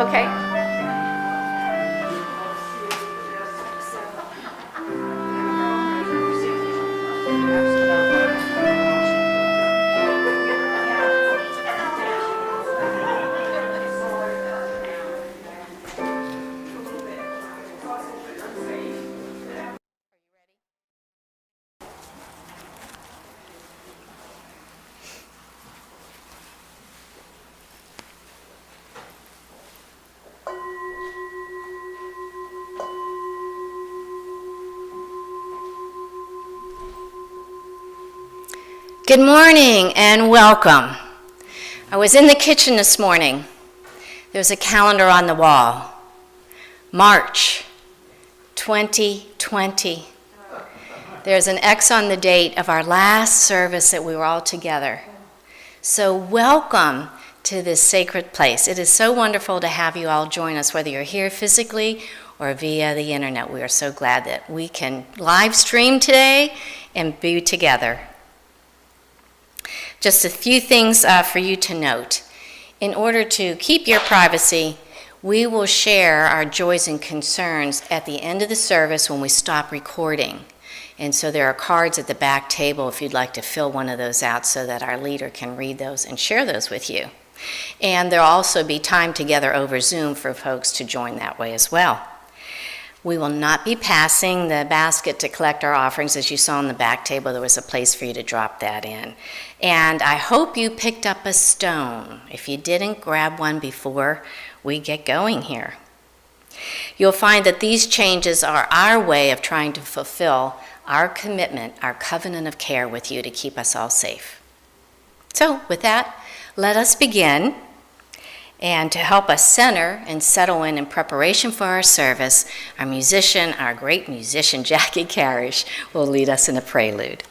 Okay. Good morning and welcome. I was in the kitchen this morning. There was a calendar on the wall. March 2020. There's an X on the date of our last service that we were all together. So welcome to this sacred place. It is so wonderful to have you all join us, whether you're here physically or via the internet. We are so glad that we can live stream today and be together. Just a few things for you to note. In order to keep your privacy, we will share our joys and concerns at the end of the service when we stop recording. And so there are cards at the back table if you'd like to fill one of those out so that our leader can read those and share those with you. And there'll also be time together over Zoom for folks to join that way as well. We will not be passing the basket to collect our offerings. As you saw on the back table, there was a place for you to drop that in. And I hope you picked up a stone. If you didn't, grab one before we get going here. You'll find that these changes are our way of trying to fulfill our commitment, our covenant of care with you to keep us all safe. So with that, let us begin. And to help us center and settle in preparation for our service, our great musician, Jackie Carish, will lead us in a prelude.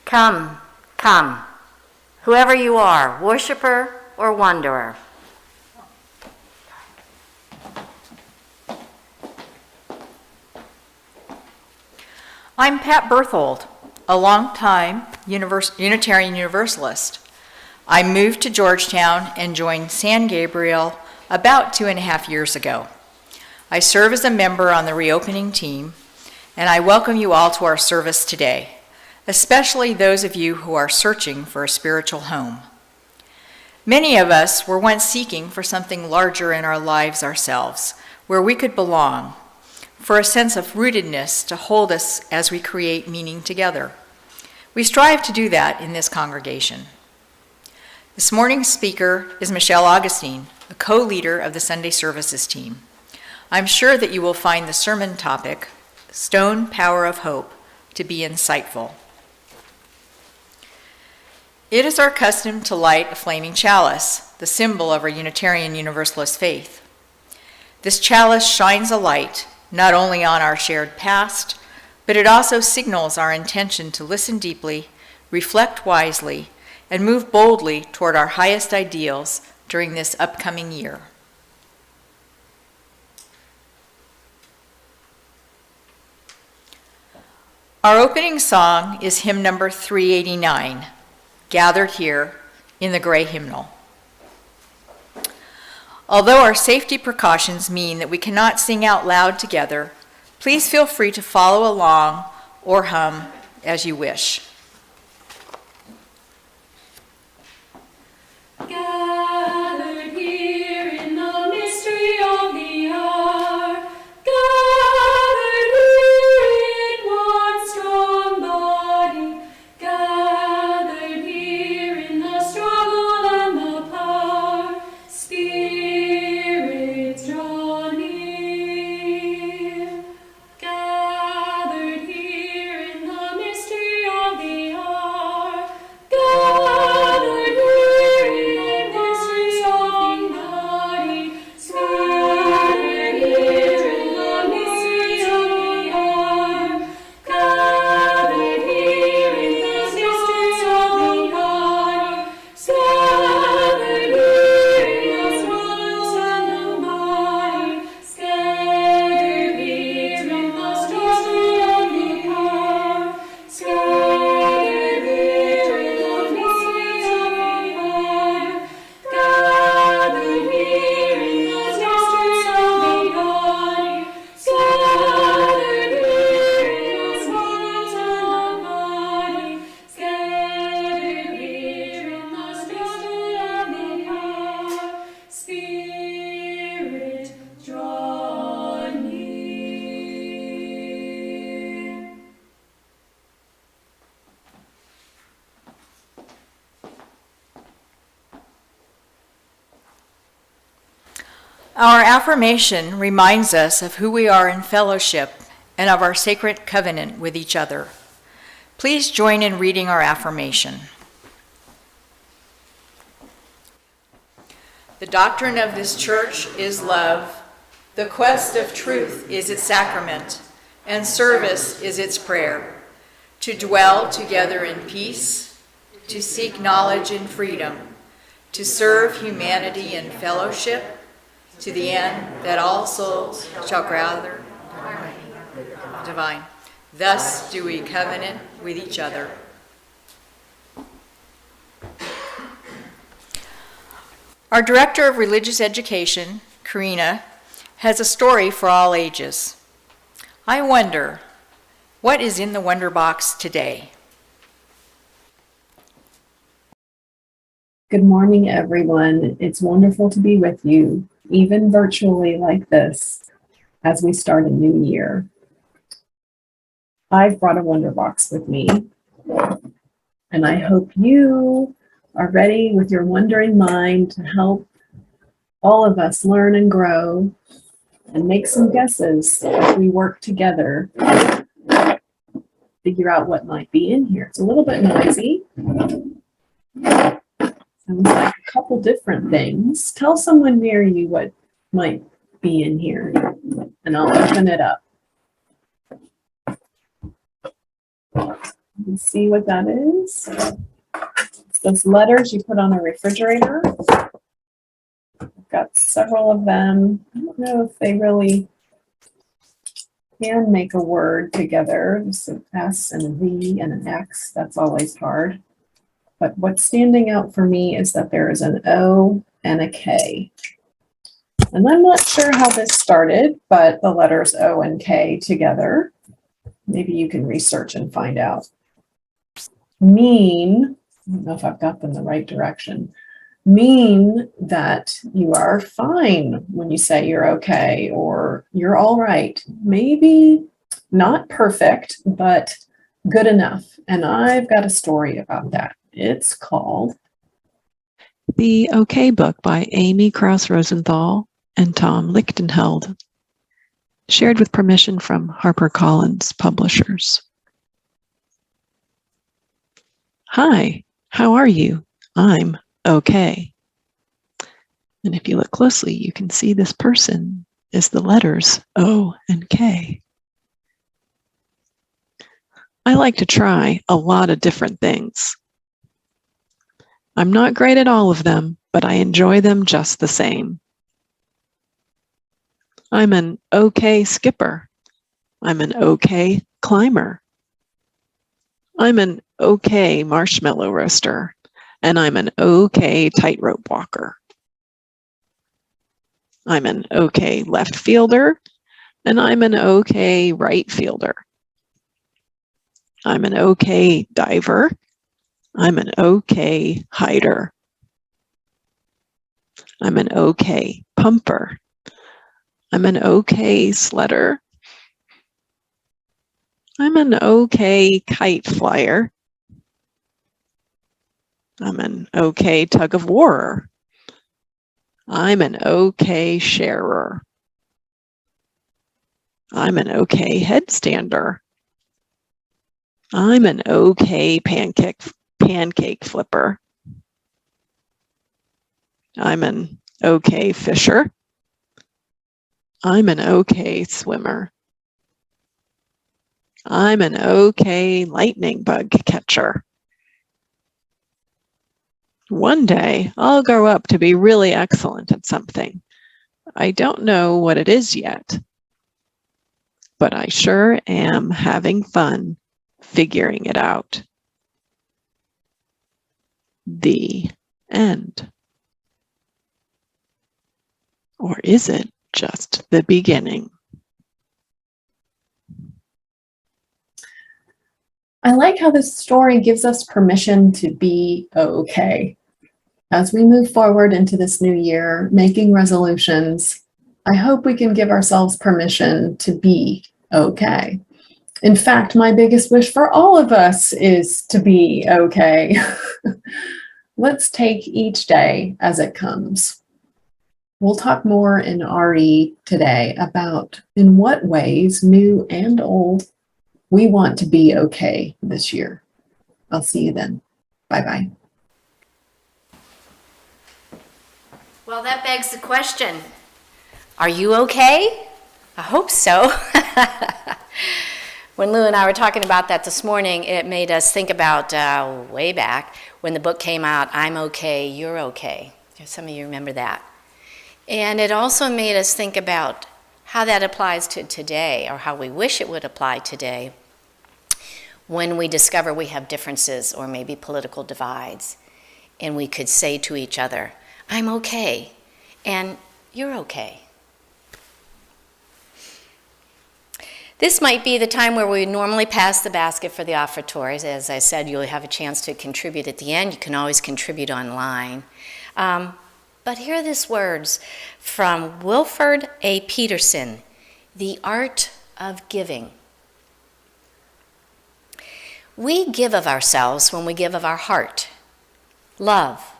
Come, come, whoever you are, worshiper or wanderer. I'm Pat Berthold, a longtime Unitarian Universalist. I moved to Georgetown and joined San Gabriel about 2.5 years ago. I serve as a member on the reopening team, and I welcome you all to our service today, especially those of you who are searching for a spiritual home. Many of us were once seeking for something larger in our lives ourselves, where we could belong, for a sense of rootedness to hold us as we create meaning together. We strive to do that in this congregation. This morning's speaker is Michelle Augustine, a co-leader of the Sunday Services team. I'm sure that you will find the sermon topic, Stone Power of Hope, to be insightful. It is our custom to light a flaming chalice, the symbol of our Unitarian Universalist faith. This chalice shines a light not only on our shared past, but it also signals our intention to listen deeply, reflect wisely, and move boldly toward our highest ideals during this upcoming year. Our opening song is hymn number 389, Gathered Here in the Gray Hymnal. Although our safety precautions mean that we cannot sing out loud together, please feel free to follow along or hum as you wish. Gathered here in the mystery of the hour, gathered here in one strong body, gathered here in the struggle and the power, spirits draw near. Gathered here in the mystery of the hour, gathered here in this strong body, scattered here in the mystery of the hour, gathered here in the mysteries of the body, scattered here in the struggles and the body, scattered here in the struggle of the power, scattered here in the mysteries of the body, gathered here in the mysteries of the body, scattered here in the struggles and the body, scattered here in the struggle and the power, Spirit, draw near. Our affirmation reminds us of who we are in fellowship and of our sacred covenant with each other. Please join in reading our affirmation. The doctrine of this church is love. The quest of truth is its sacrament, and service is its prayer. To dwell together in peace, to seek knowledge in freedom, to serve humanity in fellowship, to the end that all souls shall gather divine. Thus do we covenant with each other. Our Director of Religious Education, Karina, has a story for all ages. I wonder, what is in the Wonder Box today? Good morning, everyone. It's wonderful to be with you, even virtually like this, as we start a new year. I've brought a Wonder Box with me, and I hope you are ready with your wondering mind to help all of us learn and grow and make some guesses as we work together, figure out what might be in here. It's a little bit noisy. Sounds like a couple different things. Tell someone near you what might be in here, and I'll open it up. You see what that is? It's those letters you put on a refrigerator. I've got several of them. I don't know if they really can make a word together. Just an S and a V and an X. That's always hard. But what's standing out for me is that there is an O and a K. And I'm not sure how this started, but the letters O and K together, maybe you can research and find out, mean, I don't know if I've got them the right direction, mean that you are fine when you say you're okay or you're all right. Maybe not perfect, but good enough. And I've got a story about that. It's called The OK Book by Amy Krauss Rosenthal and Tom Lichtenheld, shared with permission from HarperCollins Publishers. Hi, How are you? I'm okay. And if you look closely, you can see this person is the letters O and K. I like to try a lot of different things. I'm not great at all of them, but I enjoy them just the same. I'm an okay skipper. I'm an okay climber. I'm an okay marshmallow roaster, and I'm an okay tightrope walker. I'm an okay left fielder, and I'm an okay right fielder. I'm an okay diver. I'm an okay hider. I'm an okay pumper. I'm an okay sledder. I'm an okay kite flyer. I'm an okay tug of warer. I'm an okay sharer. I'm an okay headstander. I'm an okay pancake flipper. I'm an okay fisher. I'm an okay swimmer. I'm an okay lightning bug catcher. One day, I'll grow up to be really excellent at something. I don't know what it is yet, but I sure am having fun figuring it out. The end. Or is it just the beginning? I like how this story gives us permission to be okay. As we move forward into this new year, making resolutions, I hope we can give ourselves permission to be okay. In fact, my biggest wish for all of us is to be okay. Let's take each day as it comes. We'll talk more in RE today about in what ways, new and old, we want to be okay this year. I'll see you then. Bye-bye. Well, that begs the question, are you okay? I hope so. When Lou and I were talking about that this morning, it made us think about way back when the book came out, I'm Okay, You're Okay. Some of you remember that. And it also made us think about how that applies to today, or how we wish it would apply today, when we discover we have differences or maybe political divides, and we could say to each other, I'm okay, and you're okay. This might be the time where we normally pass the basket for the offertories. As I said, you'll have a chance to contribute at the end. You can always contribute online. But here are these words from Wilford A. Peterson, The Art of Giving. We give of ourselves when we give of our heart. Love,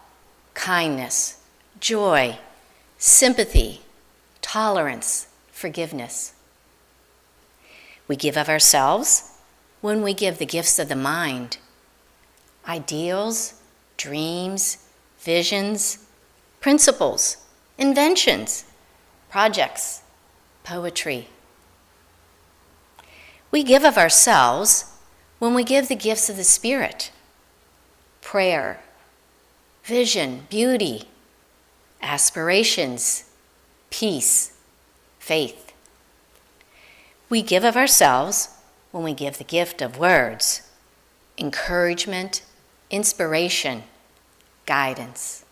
kindness, joy, sympathy, tolerance, forgiveness. We give of ourselves when we give the gifts of the mind. Ideals, dreams, visions, principles, inventions, projects, poetry. We give of ourselves when we give the gifts of the Spirit. Prayer, vision, beauty, aspirations, peace, faith. We give of ourselves when we give the gift of words, encouragement, inspiration, guidance.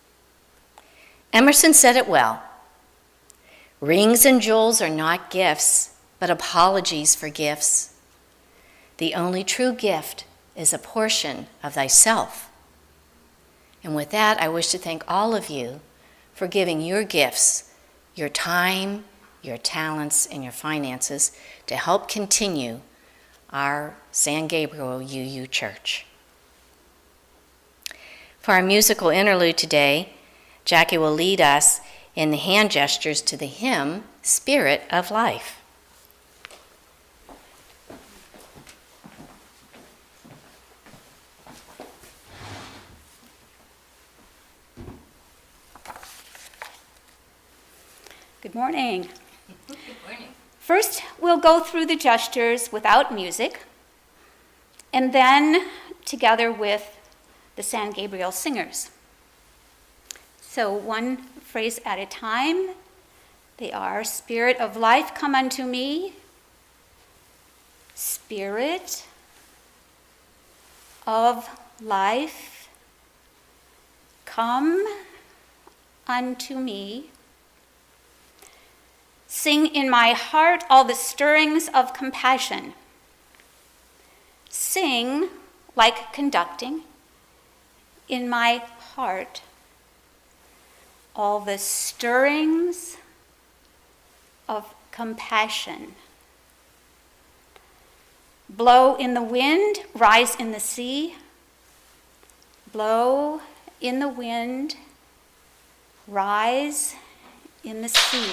Emerson said it well. Rings and jewels are not gifts, but apologies for gifts. The only true gift is a portion of thyself. And with that, I wish to thank all of you for giving your gifts, your time, your talents, and your finances to help continue our San Gabriel UU Church. For our musical interlude today, Jackie will lead us in the hand gestures to the hymn, Spirit of Life. morning. Good morning. First, we'll go through the gestures without music, and then together with the San Gabriel singers. So one phrase at a time. They are, Spirit of life, come unto me. Spirit of life, come unto me. Sing in my heart all the stirrings of compassion. Sing like conducting in my heart all the stirrings of compassion. Blow in the wind, rise in the sea. Blow in the wind, rise in the sea.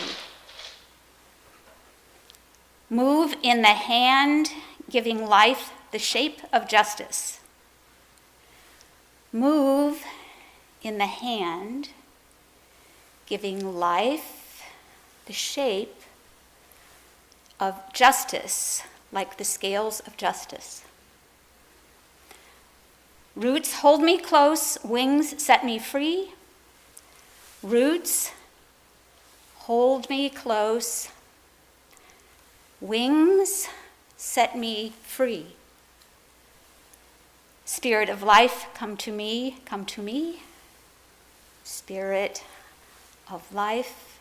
Move in the hand, giving life the shape of justice. Move in the hand, giving life the shape of justice, like the scales of justice. Roots hold me close, wings set me free. Roots hold me close, wings set me free. Spirit of life, come to me, come to me. Spirit of life,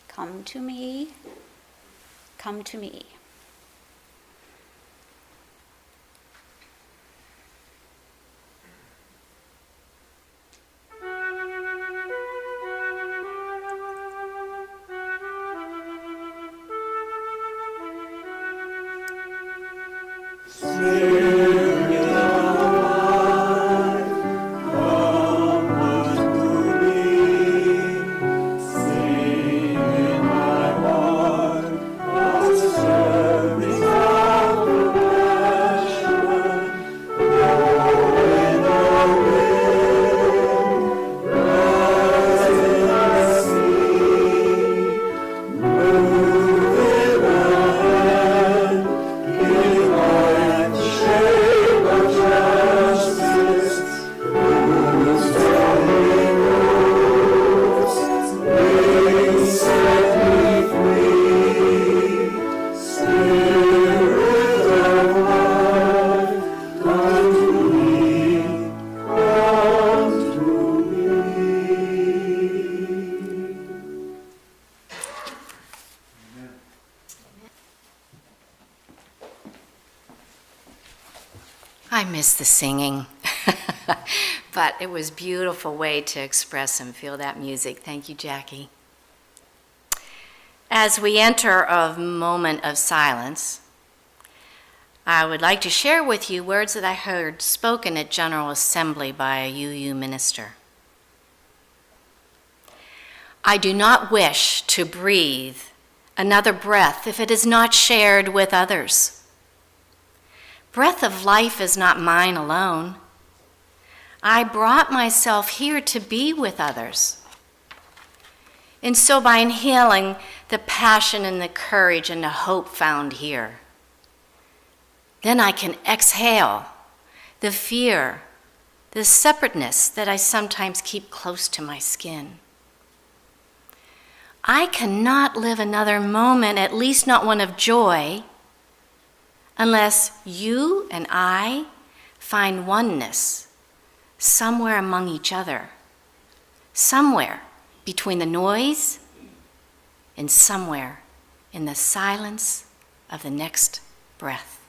come to me, come to me. I miss the singing, but it was a beautiful way to express and feel that music. Thank you, Jackie. As we enter a moment of silence, I would like to share with you words that I heard spoken at General Assembly by a UU minister. I do not wish to breathe another breath if it is not shared with others. Breath of life is not mine alone. I brought myself here to be with others. And so by inhaling the passion and the courage and the hope found here, then I can exhale the fear, the separateness that I sometimes keep close to my skin. I cannot live another moment, at least not one of joy, unless you and I find oneness somewhere among each other, somewhere between the noise and somewhere in the silence of the next breath.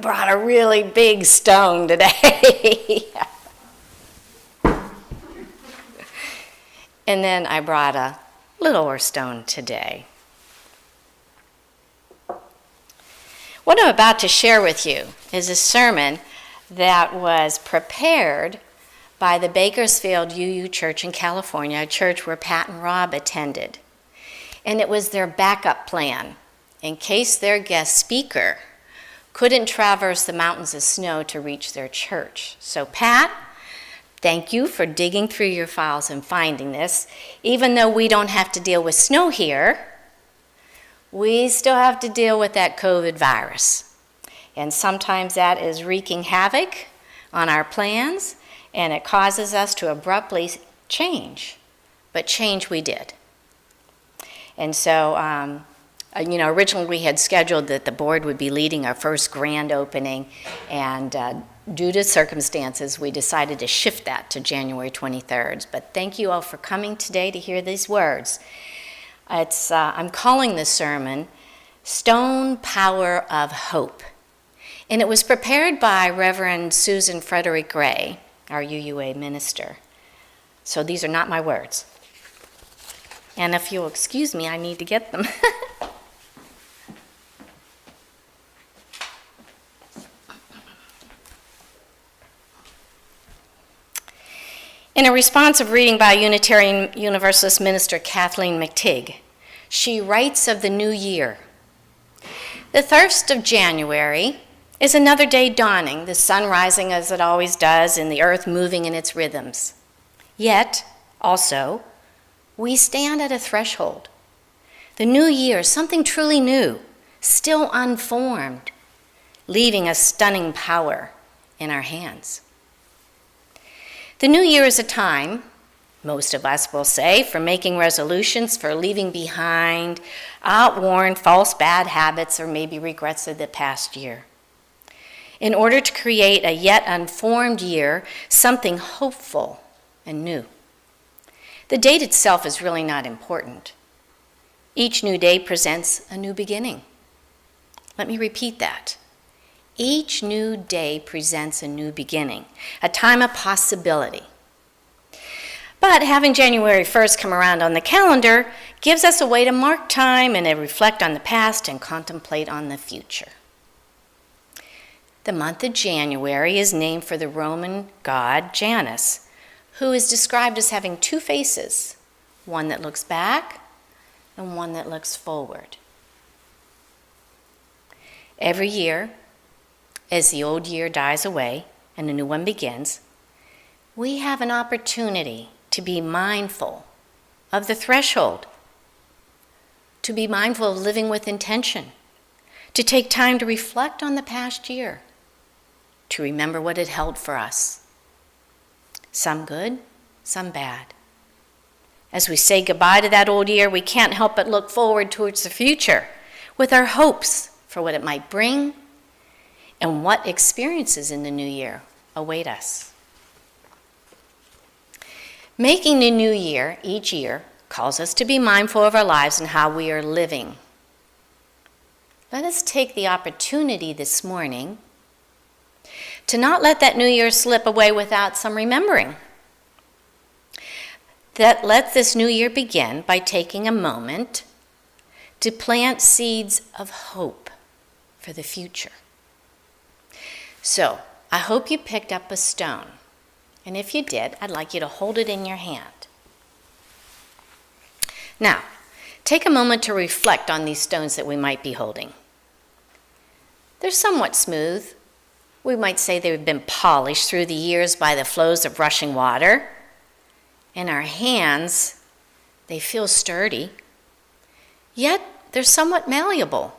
brought a really big stone today. And then I brought a littler stone today. What I'm about to share with you is a sermon that was prepared by the Bakersfield UU Church in California, a church where Pat and Rob attended. And it was their backup plan in case their guest speaker couldn't traverse the mountains of snow to reach their church. So Pat, thank you for digging through your files and finding this. Even though we don't have to deal with snow here, we still have to deal with that COVID virus. And sometimes that is wreaking havoc on our plans, and it causes us to abruptly change. But change we did. And so, originally we had scheduled that the board would be leading our first grand opening, and due to circumstances, we decided to shift that to January 23rd. But thank you all for coming today to hear these words. I'm calling this sermon, Stone Power of Hope. And it was prepared by Reverend Susan Frederick-Gray, our UUA minister. So these are not my words. And if you'll excuse me, I need to get them. In a responsive reading by Unitarian Universalist minister Kathleen McTigg, she writes of the new year. The thirst of January is another day dawning, the sun rising as it always does, and the earth moving in its rhythms. Yet, also, we stand at a threshold. The new year, something truly new, still unformed, leaving a stunning power in our hands. The new year is a time, most of us will say, for making resolutions, for leaving behind outworn, false bad habits, or maybe regrets of the past year. In order to create a yet unformed year, something hopeful and new. The date itself is really not important. Each new day presents a new beginning. Let me repeat that. Each new day presents a new beginning, a time of possibility. But having January 1st come around on the calendar gives us a way to mark time and to reflect on the past and contemplate on the future. The month of January is named for the Roman god Janus, who is described as having two faces, one that looks back and one that looks forward. Every year, as the old year dies away and a new one begins, we have an opportunity to be mindful of the threshold, to be mindful of living with intention, to take time to reflect on the past year, to remember what it held for us. Some good, some bad. As we say goodbye to that old year, we can't help but look forward towards the future with our hopes for what it might bring and what experiences in the new year await us. Making the new year each year calls us to be mindful of our lives and how we are living. Let us take the opportunity this morning to not let that new year slip away without some remembering. That let this new year begin by taking a moment to plant seeds of hope for the future. So, I hope you picked up a stone. And if you did, I'd like you to hold it in your hand. Now, take a moment to reflect on these stones that we might be holding. They're somewhat smooth. We might say they've been polished through the years by the flows of rushing water. In our hands, they feel sturdy. Yet, they're somewhat malleable.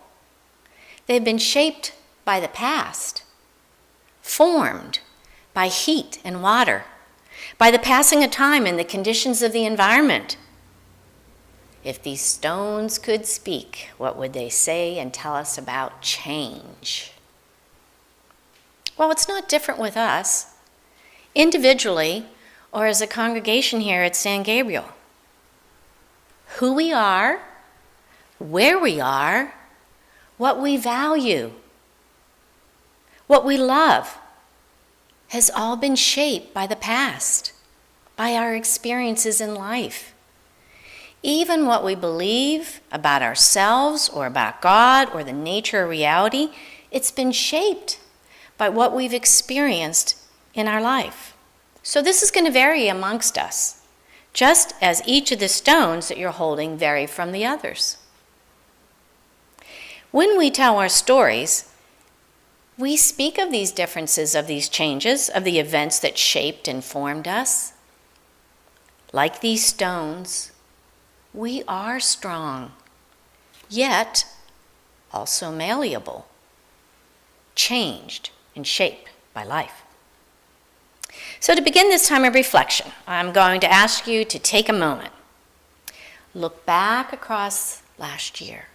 They've been shaped by the past, formed by heat and water, by the passing of time and the conditions of the environment. If these stones could speak, what would they say and tell us about change? Well, it's not different with us, individually or as a congregation here at San Gabriel. Who we are, where we are, what we value, What we love has all been shaped by the past, by our experiences in life. Even what we believe about ourselves or about God or the nature of reality, it's been shaped by what we've experienced in our life. So this is going to vary amongst us, just as each of the stones that you're holding vary from the others. When we tell our stories, we speak of these differences, of these changes, of the events that shaped and formed us. Like these stones, we are strong, yet also malleable, changed and shaped by life. So to begin this time of reflection, I'm going to ask you to take a moment. Look back across last year.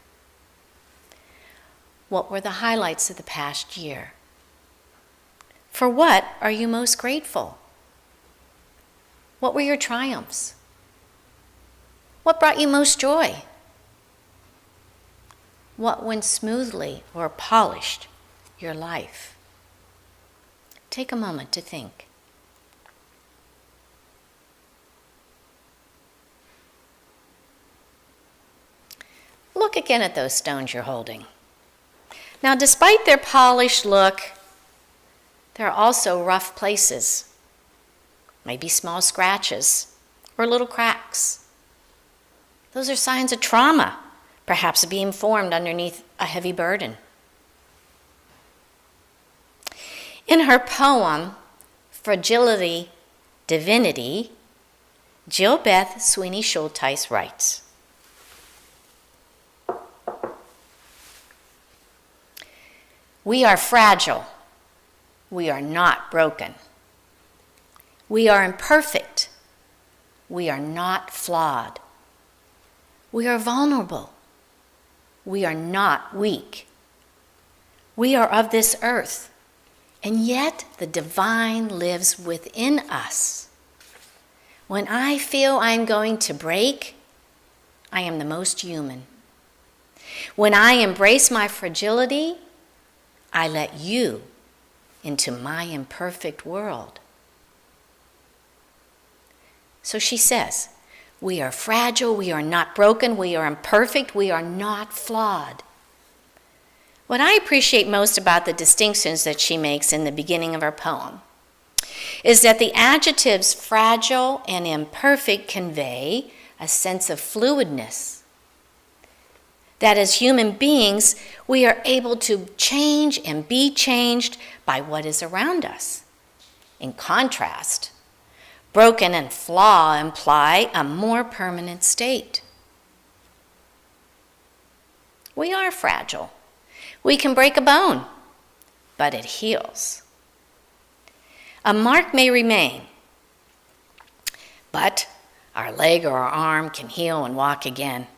What were the highlights of the past year? For what are you most grateful? What were your triumphs? What brought you most joy? What went smoothly or polished your life? Take a moment to think. Look again at those stones you're holding. Now, despite their polished look, there are also rough places, maybe small scratches or little cracks. Those are signs of trauma, perhaps being formed underneath a heavy burden. In her poem, Fragility, Divinity, Jill Beth Sweeney Schulteis writes, "We are fragile. We are not broken. We are imperfect. We are not flawed. We are vulnerable. We are not weak. We are of this earth, and yet the divine lives within us. When I feel I'm going to break, I am the most human. When I embrace my fragility, I let you into my imperfect world." So she says, we are fragile, we are not broken, we are imperfect, we are not flawed. What I appreciate most about the distinctions that she makes in the beginning of her poem is that the adjectives fragile and imperfect convey a sense of fluidness. That as human beings, we are able to change and be changed by what is around us. In contrast, broken and flaw imply a more permanent state. We are fragile. We can break a bone, but it heals. A mark may remain, but our leg or our arm can heal and walk again.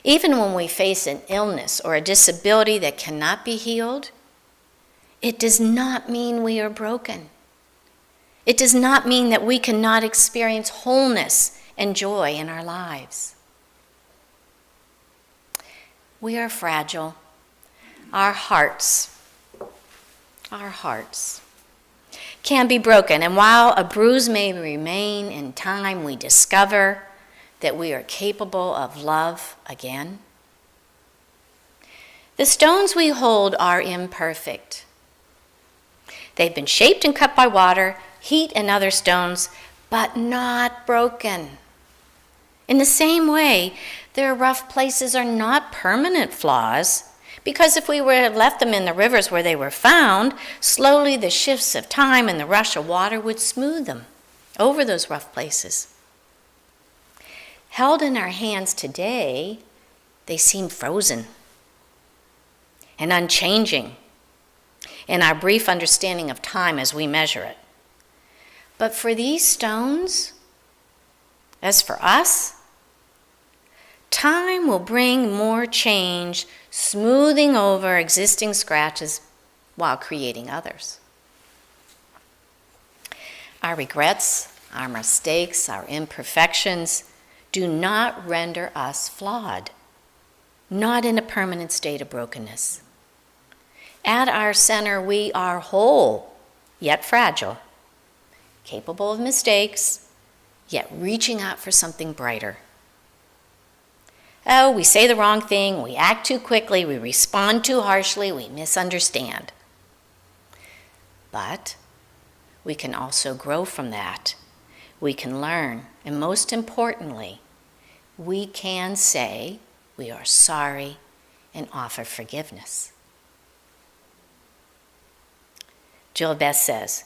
Even when we face an illness or a disability that cannot be healed, it does not mean we are broken. It does not mean that we cannot experience wholeness and joy in our lives. We are fragile. Our hearts can be broken, and while a bruise may remain, in time we discover that we are capable of love again. The stones we hold are imperfect. They've been shaped and cut by water, heat, and other stones, but not broken. In the same way, their rough places are not permanent flaws, because if we were to have left them in the rivers where they were found, slowly the shifts of time and the rush of water would smooth them over those rough places. Held in our hands today, they seem frozen and unchanging in our brief understanding of time as we measure it. But for these stones, as for us, time will bring more change, smoothing over existing scratches while creating others. Our regrets, our mistakes, our imperfections do not render us flawed, not in a permanent state of brokenness. At our center, we are whole, yet fragile, capable of mistakes, yet reaching out for something brighter. Oh, we say the wrong thing, we act too quickly, we respond too harshly, we misunderstand. But we can also grow from that. We can learn, and most importantly, we can say we are sorry and offer forgiveness. Jill Bess says,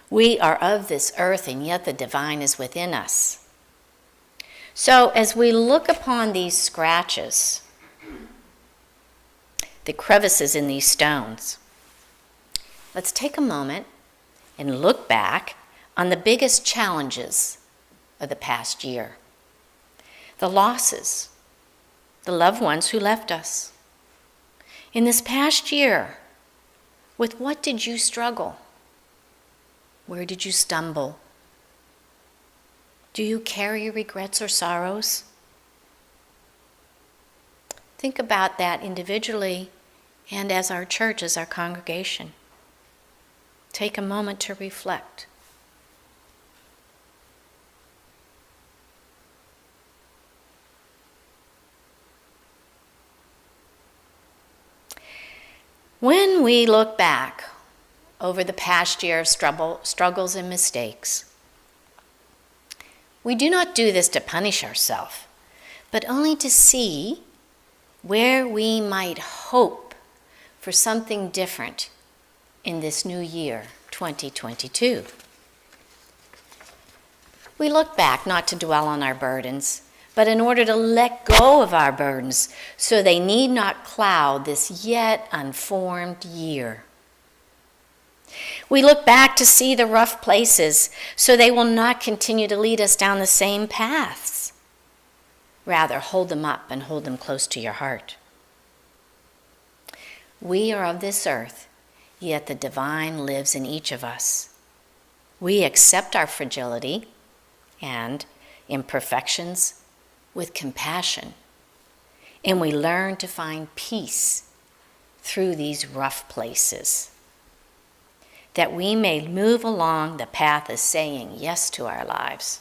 "We are of this earth, and yet the divine is within us." So as we look upon these scratches, the crevices in these stones, let's take a moment and look back on the biggest challenges of the past year. The losses, the loved ones who left us. In this past year, with what did you struggle? Where did you stumble? Do you carry regrets or sorrows? Think about that individually and as our church, as our congregation. Take a moment to reflect. When we look back over the past year of struggles and mistakes, we do not do this to punish ourselves, but only to see where we might hope for something different in this new year, 2022. We look back not to dwell on our burdens, but in order to let go of our burdens so they need not cloud this yet unformed year. We look back to see the rough places so they will not continue to lead us down the same paths. Rather, hold them up and hold them close to your heart. We are of this earth, yet the divine lives in each of us. We accept our fragility and imperfections with compassion, and we learn to find peace through these rough places, that we may move along the path of saying yes to our lives.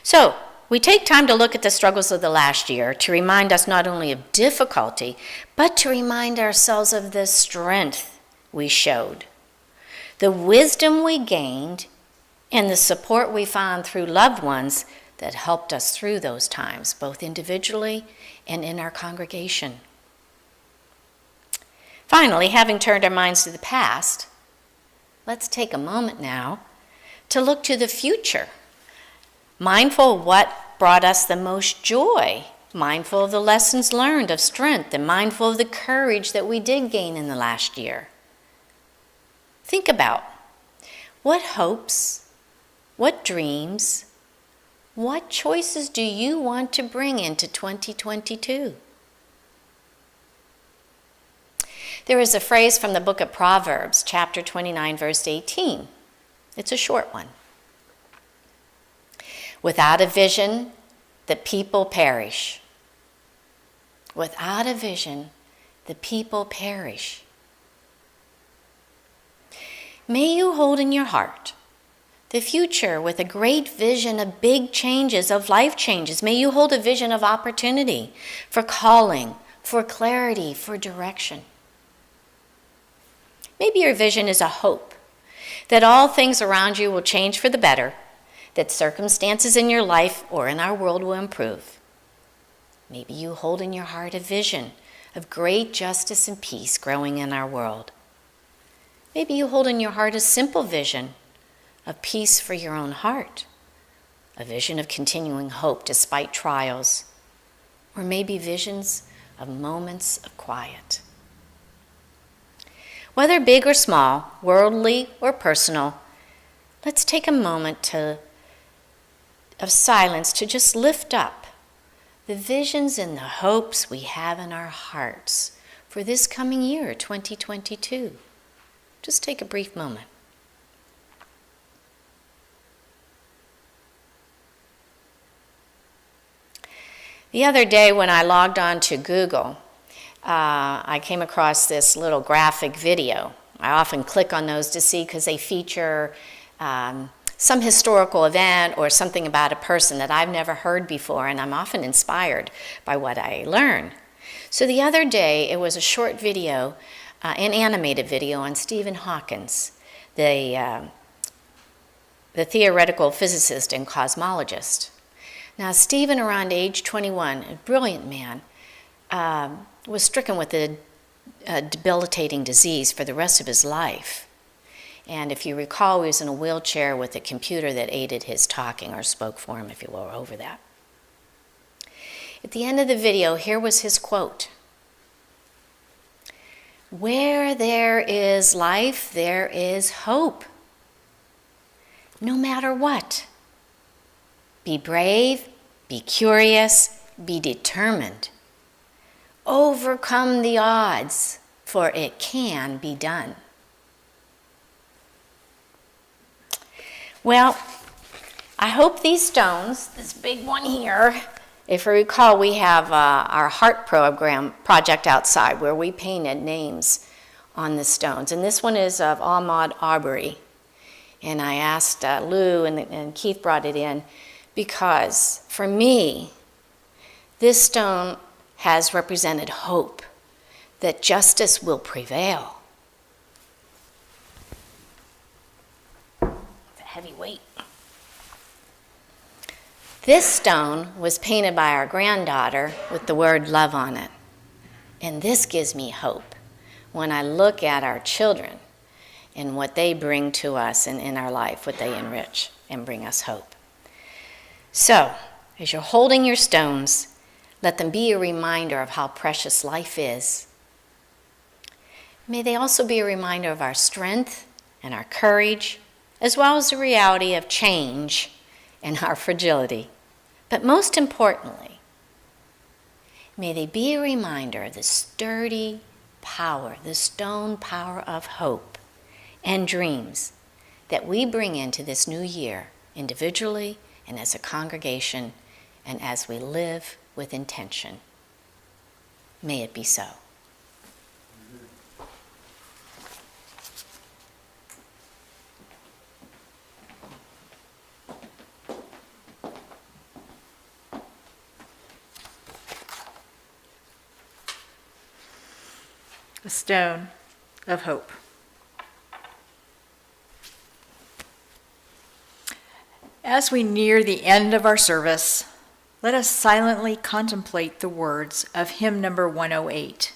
So, we take time to look at the struggles of the last year to remind us not only of difficulty, but to remind ourselves of the strength we showed, the wisdom we gained, and the support we found through loved ones that helped us through those times, both individually and in our congregation. Finally, having turned our minds to the past, let's take a moment now to look to the future, mindful of what brought us the most joy, mindful of the lessons learned of strength, and mindful of the courage that we did gain in the last year. Think about what hopes, what dreams, what choices do you want to bring into 2022? There is a phrase from the book of Proverbs, chapter 29, verse 18. It's a short one. Without a vision, the people perish. Without a vision, the people perish. May you hold in your heart the future with a great vision of big changes, of life changes. May you hold a vision of opportunity, for calling, for clarity, for direction. Maybe your vision is a hope that all things around you will change for the better, that circumstances in your life or in our world will improve. Maybe you hold in your heart a vision of great justice and peace growing in our world. Maybe you hold in your heart a simple vision of peace for your own heart, a vision of continuing hope despite trials, or maybe visions of moments of quiet. Whether big or small, worldly or personal, let's take a moment of silence to just lift up the visions and the hopes we have in our hearts for this coming year, 2022. Just take a brief moment. The other day when I logged on to Google, I came across this little graphic video. I often click on those to see because they feature some historical event or something about a person that I've never heard before, and I'm often inspired by what I learn. So the other day, it was a short video, an animated video on Stephen Hawking, the theoretical physicist and cosmologist. Now, Stephen, around age 21, a brilliant man, was stricken with a debilitating disease for the rest of his life. And if you recall, he was in a wheelchair with a computer that aided his talking, or spoke for him, if you will, over that. At the end of the video, here was his quote: "Where there is life, there is hope. No matter what. Be brave, be curious, be determined. Overcome the odds, for it can be done." Well, I hope these stones, this big one here, if you recall, we have our heart project outside where we painted names on the stones. And this one is of Ahmaud Arbery. And I asked Lou, and Keith brought it in, because for me, this stone has represented hope that justice will prevail. It's a heavy weight. This stone was painted by our granddaughter with the word love on it. And this gives me hope when I look at our children and what they bring to us in our life, what they enrich and bring us hope. So, as you're holding your stones, let them be a reminder of how precious life is. May they also be a reminder of our strength and our courage, as well as the reality of change and our fragility. But most importantly, may they be a reminder of the sturdy power, the stone power of hope and dreams that we bring into this new year, individually and as a congregation, and as we live with intention. May it be so. A stone of hope. As we near the end of our service, let us silently contemplate the words of hymn number 108,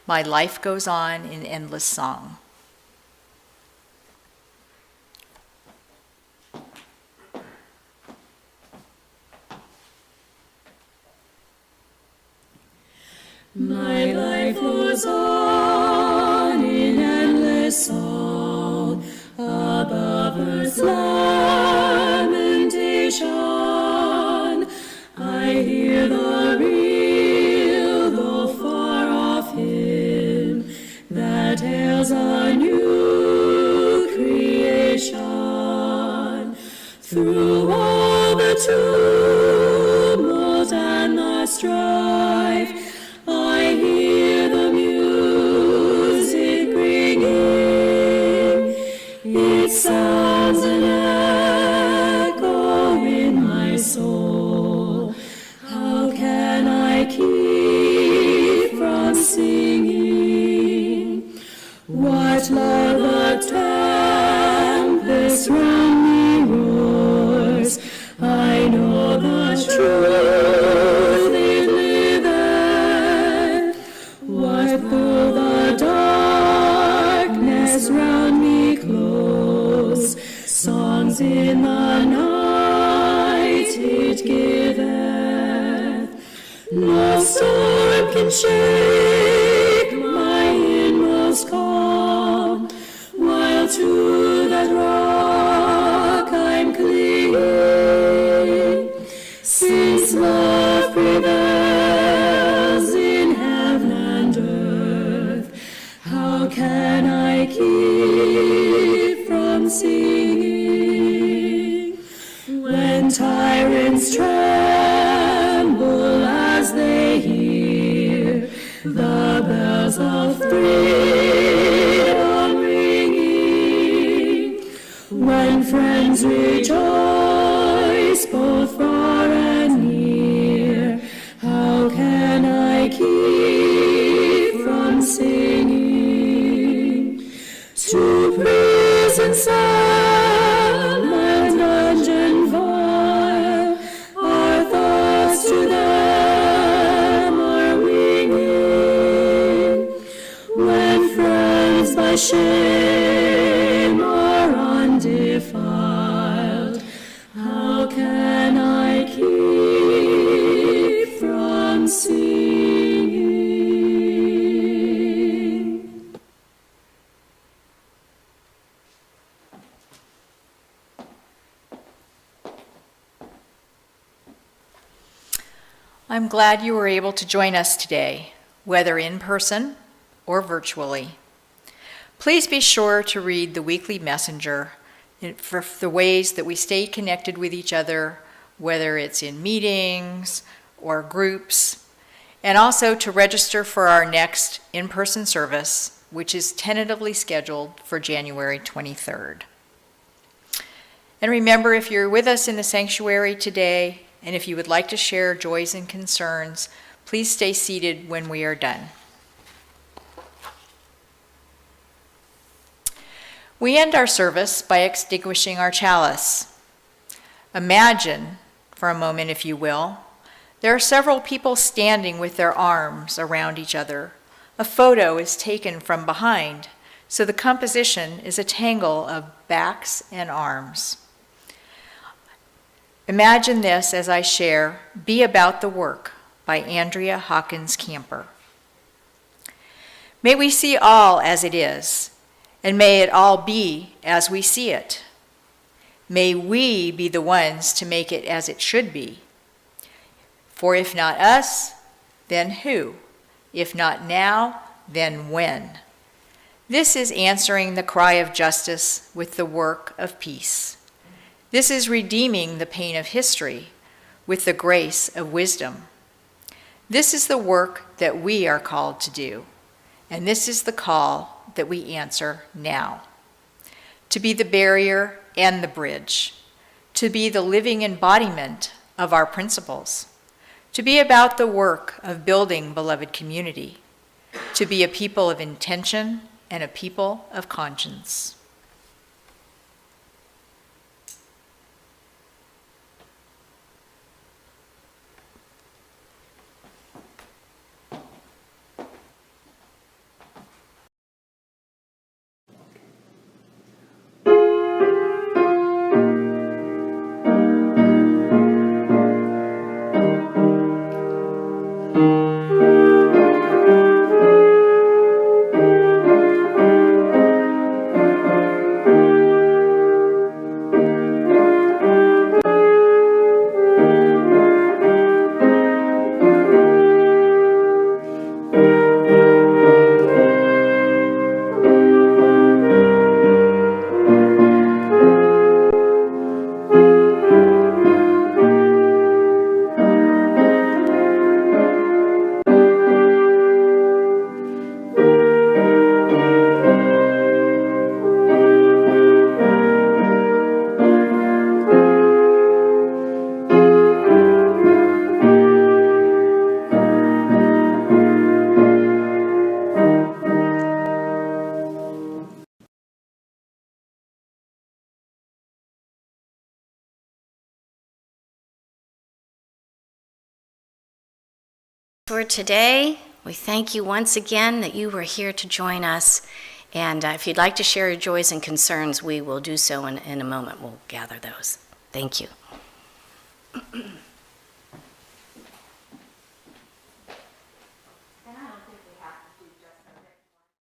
"My Life Goes On in Endless Song." My life goes on in endless song, above earth's lamentation. I hear the real, though far off hymn, that hails a new creation. Through all the tumult and the strife, I hear the music ringing. It sounds an echo in my soul. How can I keep from singing? What love the tempest round me roars. I know the truth it liveth. What though the darkness round me close? Songs in the night it giveth. No storm can shake my inmost calm, while to that rock I'm clinging. Since love prevails in heaven and earth, how can I keep from singing? When tyrants tremble as they hear the when friends rejoice, both far and near. How can I keep from singing to prison cell and dungeon vile? Our thoughts to them are winging, when friends by shame are undefiled. How can I keep from singing? I'm glad you were able to join us today, whether in person or virtually. Please be sure to read the weekly messenger for the ways that we stay connected with each other, whether it's in meetings or groups, and also to register for our next in-person service, which is tentatively scheduled for January 23rd. And remember, if you're with us in the sanctuary today, and if you would like to share joys and concerns, please stay seated when we are done. We end our service by extinguishing our chalice. Imagine, for a moment if you will, there are several people standing with their arms around each other. A photo is taken from behind, so the composition is a tangle of backs and arms. Imagine this as I share Be About the Work by Andrea Hawkins Camper. May we see all as it is, and may it all be as we see it. May we be the ones to make it as it should be. For if not us, then who? If not now, then when? This is answering the cry of justice with the work of peace. This is redeeming the pain of history with the grace of wisdom. This is the work that we are called to do, and this is the call that we answer now. To be the barrier and the bridge, to be the living embodiment of our principles, to be about the work of building beloved community, to be a people of intention and a people of conscience. For today, we thank you once again that you were here to join us. And if you'd like to share your joys and concerns, we will do so in a moment. We'll gather those. Thank you.